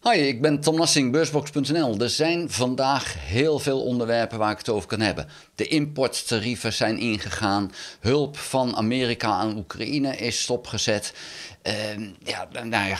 Hoi, ik ben Tom Nassing, beursbox.nl. Er zijn vandaag heel veel onderwerpen waar ik het over kan hebben. De importtarieven zijn ingegaan. Hulp van Amerika aan Oekraïne is stopgezet.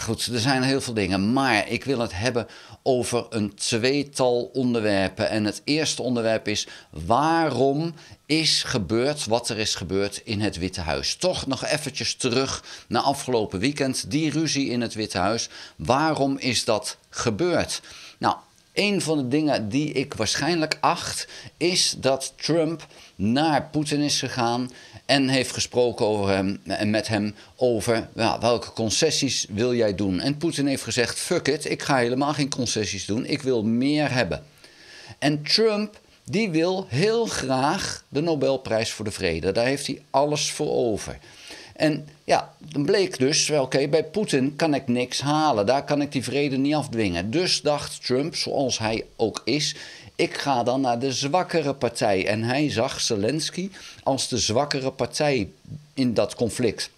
Goed, er zijn heel veel dingen. Maar ik wil het hebben over een tweetal onderwerpen. En het eerste onderwerp is: waarom is gebeurd wat er is gebeurd in het Witte Huis? Toch nog eventjes terug naar afgelopen weekend. Die ruzie in het Witte Huis. Waarom is dat gebeurd? Nou, een van de dingen die ik waarschijnlijk acht is dat Trump naar Poetin is gegaan en heeft gesproken over hem, en met hem over welke concessies wil jij doen. En Poetin heeft gezegd: fuck it, ik ga helemaal geen concessies doen, ik wil meer hebben. En Trump die wil heel graag de Nobelprijs voor de Vrede. Daar heeft hij alles voor over. En ja, dan bleek dus, oké, bij Poetin kan ik niks halen. Daar kan ik die vrede niet afdwingen. Dus dacht Trump, zoals hij ook is, ik ga dan naar de zwakkere partij. En hij zag Zelensky als de zwakkere partij in dat conflict.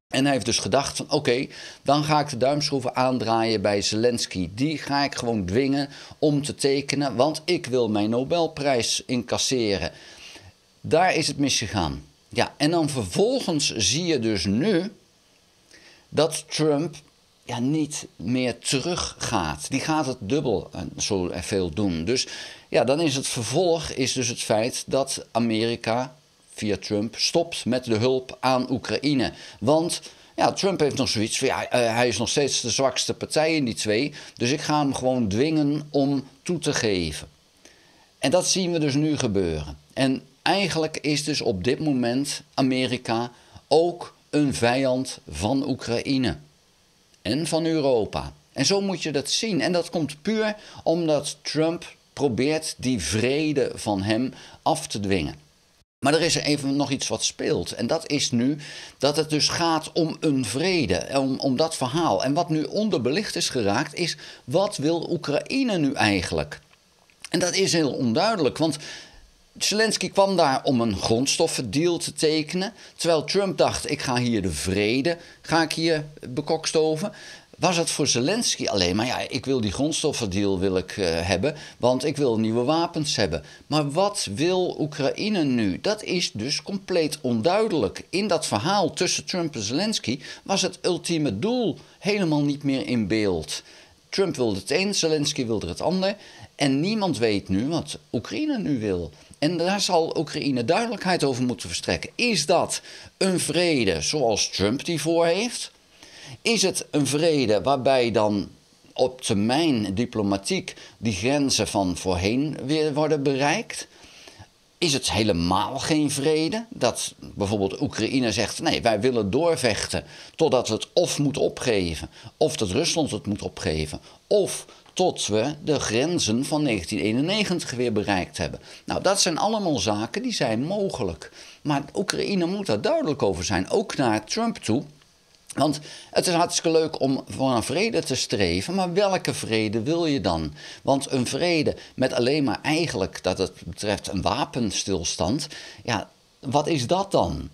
En hij heeft dus gedacht van oké, dan ga ik de duimschroeven aandraaien bij Zelensky. Die ga ik gewoon dwingen om te tekenen, want ik wil mijn Nobelprijs incasseren. Daar is het misgegaan. Ja, en dan vervolgens zie je dus nu dat Trump niet meer teruggaat. Die gaat het dubbel zo veel doen. Dus ja, dan is het vervolg dus het feit dat Amerika via Trump stopt met de hulp aan Oekraïne. Want ja, Trump heeft nog zoiets van hij is nog steeds de zwakste partij in die twee. Dus ik ga hem gewoon dwingen om toe te geven. En dat zien we dus nu gebeuren. En eigenlijk is dus op dit moment Amerika ook een vijand van Oekraïne. En van Europa. En zo moet je dat zien. En dat komt puur omdat Trump probeert die vrede van hem af te dwingen. Maar er is even nog iets wat speelt. En dat is nu dat het dus gaat om een vrede. Om dat verhaal. En wat nu onderbelicht is geraakt is: wat wil Oekraïne nu eigenlijk? En dat is heel onduidelijk. Want Zelensky kwam daar om een grondstoffendeal te tekenen. Terwijl Trump dacht: ik ga hier de vrede bekokstoven. Was het voor Zelensky alleen maar ik wil die grondstoffendeal hebben, want ik wil nieuwe wapens hebben. Maar wat wil Oekraïne nu? Dat is dus compleet onduidelijk. In dat verhaal tussen Trump en Zelensky was het ultieme doel helemaal niet meer in beeld. Trump wilde het een, Zelensky wilde het ander. En niemand weet nu wat Oekraïne nu wil. En daar zal Oekraïne duidelijkheid over moeten verstrekken. Is dat een vrede zoals Trump die voor heeft? Is het een vrede waarbij dan op termijn diplomatiek die grenzen van voorheen weer worden bereikt? Is het helemaal geen vrede? Dat bijvoorbeeld Oekraïne zegt: nee, wij willen doorvechten totdat we het of moeten opgeven, of dat Rusland het moet opgeven, of tot we de grenzen van 1991 weer bereikt hebben. Nou, dat zijn allemaal zaken die zijn mogelijk. Maar Oekraïne moet daar duidelijk over zijn, ook naar Trump toe. Want het is hartstikke leuk om voor een vrede te streven, maar welke vrede wil je dan? Want een vrede met alleen maar eigenlijk dat het betreft een wapenstilstand, wat is dat dan?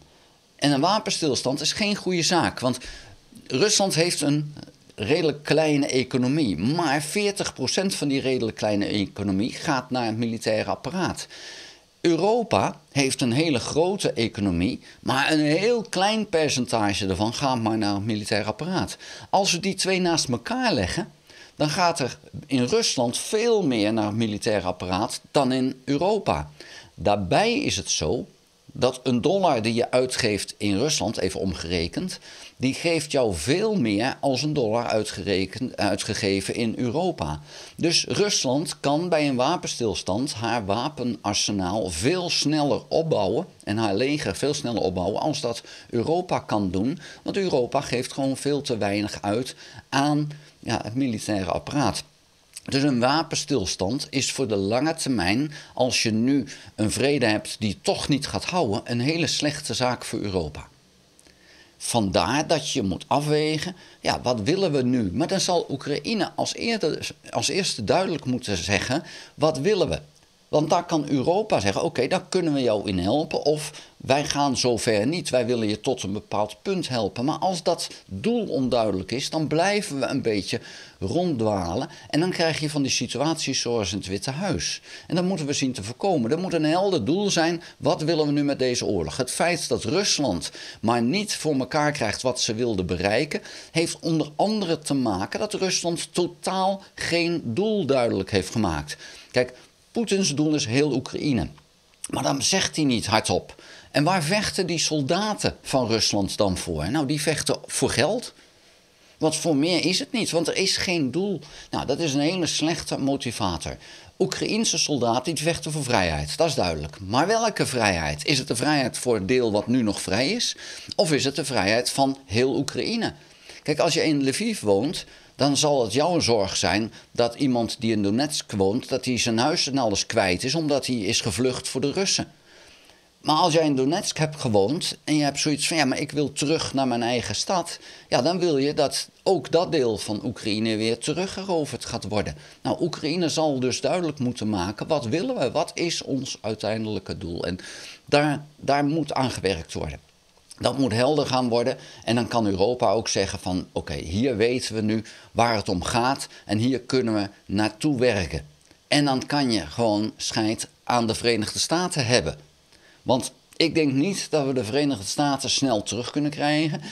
En een wapenstilstand is geen goede zaak, want Rusland heeft een redelijk kleine economie, maar 40% van die redelijk kleine economie gaat naar het militaire apparaat. Europa heeft een hele grote economie, maar een heel klein percentage daarvan gaat maar naar het militair apparaat. Als we die twee naast elkaar leggen, dan gaat er in Rusland veel meer naar het militair apparaat dan in Europa. Daarbij is het zo dat een dollar die je uitgeeft in Rusland, even omgerekend, die geeft jou veel meer als een dollar uitgegeven in Europa. Dus Rusland kan bij een wapenstilstand haar wapenarsenaal veel sneller opbouwen en haar leger veel sneller opbouwen als dat Europa kan doen. Want Europa geeft gewoon veel te weinig uit aan het militaire apparaat. Dus een wapenstilstand is voor de lange termijn, als je nu een vrede hebt die toch niet gaat houden, een hele slechte zaak voor Europa. Vandaar dat je moet afwegen, wat willen we nu? Maar dan zal Oekraïne als eerste duidelijk moeten zeggen: wat willen we? Want daar kan Europa zeggen, oké, daar kunnen we jou in helpen. Of wij gaan zover niet, wij willen je tot een bepaald punt helpen. Maar als dat doel onduidelijk is, dan blijven we een beetje ronddwalen. En dan krijg je van die situaties zoals in het Witte Huis. En dat moeten we zien te voorkomen. Er moet een helder doel zijn, wat willen we nu met deze oorlog? Het feit dat Rusland maar niet voor elkaar krijgt wat ze wilden bereiken, heeft onder andere te maken dat Rusland totaal geen doel duidelijk heeft gemaakt. Kijk, Poetins doel is heel Oekraïne. Maar dan zegt hij niet hardop. En waar vechten die soldaten van Rusland dan voor? Nou, die vechten voor geld. Want voor meer is het niet, want er is geen doel. Nou, dat is een hele slechte motivator. Oekraïense soldaten die vechten voor vrijheid, dat is duidelijk. Maar welke vrijheid? Is het de vrijheid voor het deel wat nu nog vrij is? Of is het de vrijheid van heel Oekraïne? Kijk, als je in Lviv woont, dan zal het jouw zorg zijn dat iemand die in Donetsk woont, dat hij zijn huis en alles kwijt is, omdat hij is gevlucht voor de Russen. Maar als jij in Donetsk hebt gewoond en je hebt zoiets van, ja, maar ik wil terug naar mijn eigen stad, ja, dan wil je dat ook dat deel van Oekraïne weer teruggeroverd gaat worden. Nou, Oekraïne zal dus duidelijk moeten maken, wat willen we? Wat is ons uiteindelijke doel? En daar moet aan gewerkt worden. Dat moet helder gaan worden en dan kan Europa ook zeggen van, oké, hier weten we nu waar het om gaat en hier kunnen we naartoe werken. En dan kan je gewoon scheid aan de Verenigde Staten hebben. Want ik denk niet dat we de Verenigde Staten snel terug kunnen krijgen,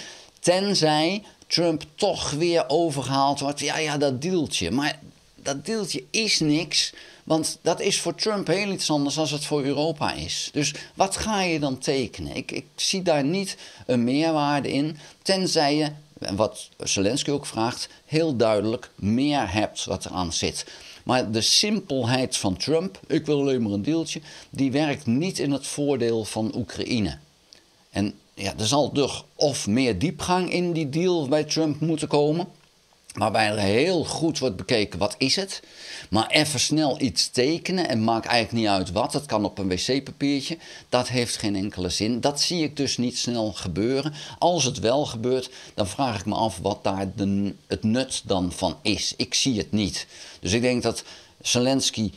tenzij Trump toch weer overgehaald wordt. Ja, dat deeltje. Maar dat deeltje is niks, want dat is voor Trump heel iets anders dan het voor Europa is. Dus wat ga je dan tekenen? Ik zie daar niet een meerwaarde in, tenzij je, wat Zelensky ook vraagt, heel duidelijk meer hebt wat eraan zit. Maar de simpelheid van Trump, ik wil alleen maar een deeltje, die werkt niet in het voordeel van Oekraïne. En ja, er zal toch of meer diepgang in die deal bij Trump moeten komen, waarbij er heel goed wordt bekeken wat is het. Maar even snel iets tekenen en maakt eigenlijk niet uit wat. Het kan op een wc-papiertje. Dat heeft geen enkele zin. Dat zie ik dus niet snel gebeuren. Als het wel gebeurt, dan vraag ik me af wat daar het nut dan van is. Ik zie het niet. Dus ik denk dat Zelensky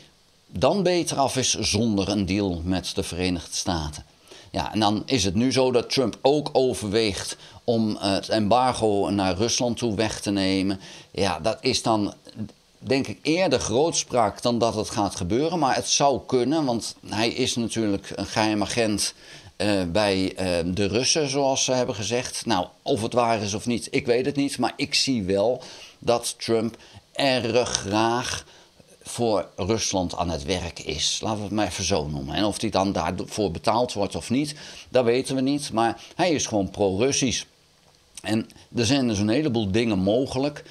dan beter af is zonder een deal met de Verenigde Staten. Ja, en dan is het nu zo dat Trump ook overweegt om het embargo naar Rusland toe weg te nemen. Ja, dat is dan, denk ik, eerder grootspraak dan dat het gaat gebeuren. Maar het zou kunnen, want hij is natuurlijk een geheim agent bij de Russen, zoals ze hebben gezegd. Nou, of het waar is of niet, ik weet het niet. Maar ik zie wel dat Trump erg graag voor Rusland aan het werk is. Laten we het maar even zo noemen. En of hij dan daarvoor betaald wordt of niet, dat weten we niet. Maar hij is gewoon pro-Russisch. En er zijn dus een heleboel dingen mogelijk.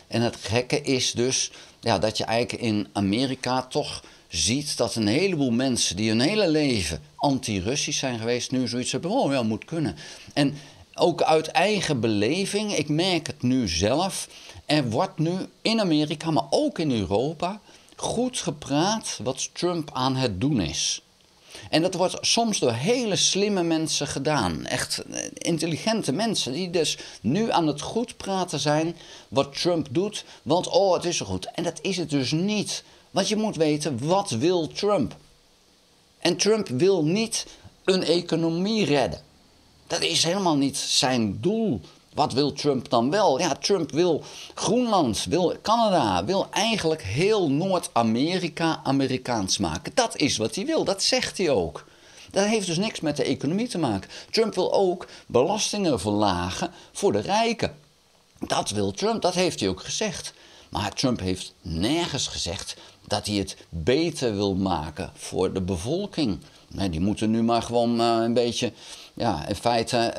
En het gekke is dus ja, dat je eigenlijk in Amerika toch ziet dat een heleboel mensen die hun hele leven anti-Russisch zijn geweest, nu zoiets hebben, oh ja, moet kunnen. En ook uit eigen beleving, ik merk het nu zelf, er wordt nu in Amerika, maar ook in Europa, goed gepraat wat Trump aan het doen is. En dat wordt soms door hele slimme mensen gedaan. Echt intelligente mensen die dus nu aan het goed praten zijn wat Trump doet. Want oh, het is zo goed. En dat is het dus niet. Want je moet weten, wat wil Trump? En Trump wil niet een economie redden. Dat is helemaal niet zijn doel. Wat wil Trump dan wel? Ja, Trump wil Groenland, wil Canada, wil eigenlijk heel Noord-Amerika Amerikaans maken. Dat is wat hij wil, dat zegt hij ook. Dat heeft dus niks met de economie te maken. Trump wil ook belastingen verlagen voor de rijken. Dat wil Trump, dat heeft hij ook gezegd. Maar Trump heeft nergens gezegd dat hij het beter wil maken voor de bevolking. Nee, die moeten nu maar gewoon een beetje, ja, in feite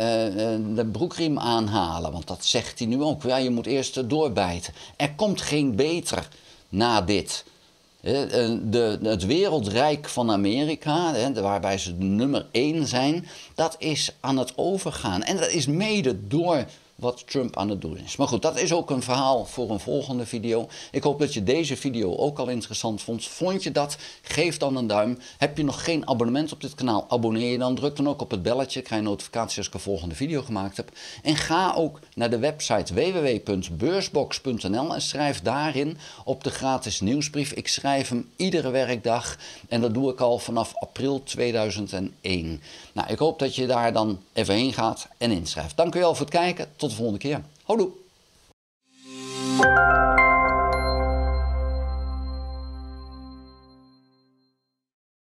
de broekriem aanhalen. Want dat zegt hij nu ook. Ja, je moet eerst doorbijten. Er komt geen beter na dit. Het wereldrijk van Amerika, waarbij ze nummer 1 zijn, dat is aan het overgaan. En dat is mede door wat Trump aan het doen is. Maar goed, dat is ook een verhaal voor een volgende video. Ik hoop dat je deze video ook al interessant vond. Vond je dat? Geef dan een duim. Heb je nog geen abonnement op dit kanaal? Abonneer je dan. Druk dan ook op het belletje. Krijg je notificaties als ik een volgende video gemaakt heb. En ga ook naar de website www.beursbox.nl en schrijf daarin op de gratis nieuwsbrief. Ik schrijf hem iedere werkdag en dat doe ik al vanaf april 2001. Nou, ik hoop dat je daar dan even heen gaat en inschrijft. Dank u wel voor het kijken. Tot de volgende keer. Houdoe!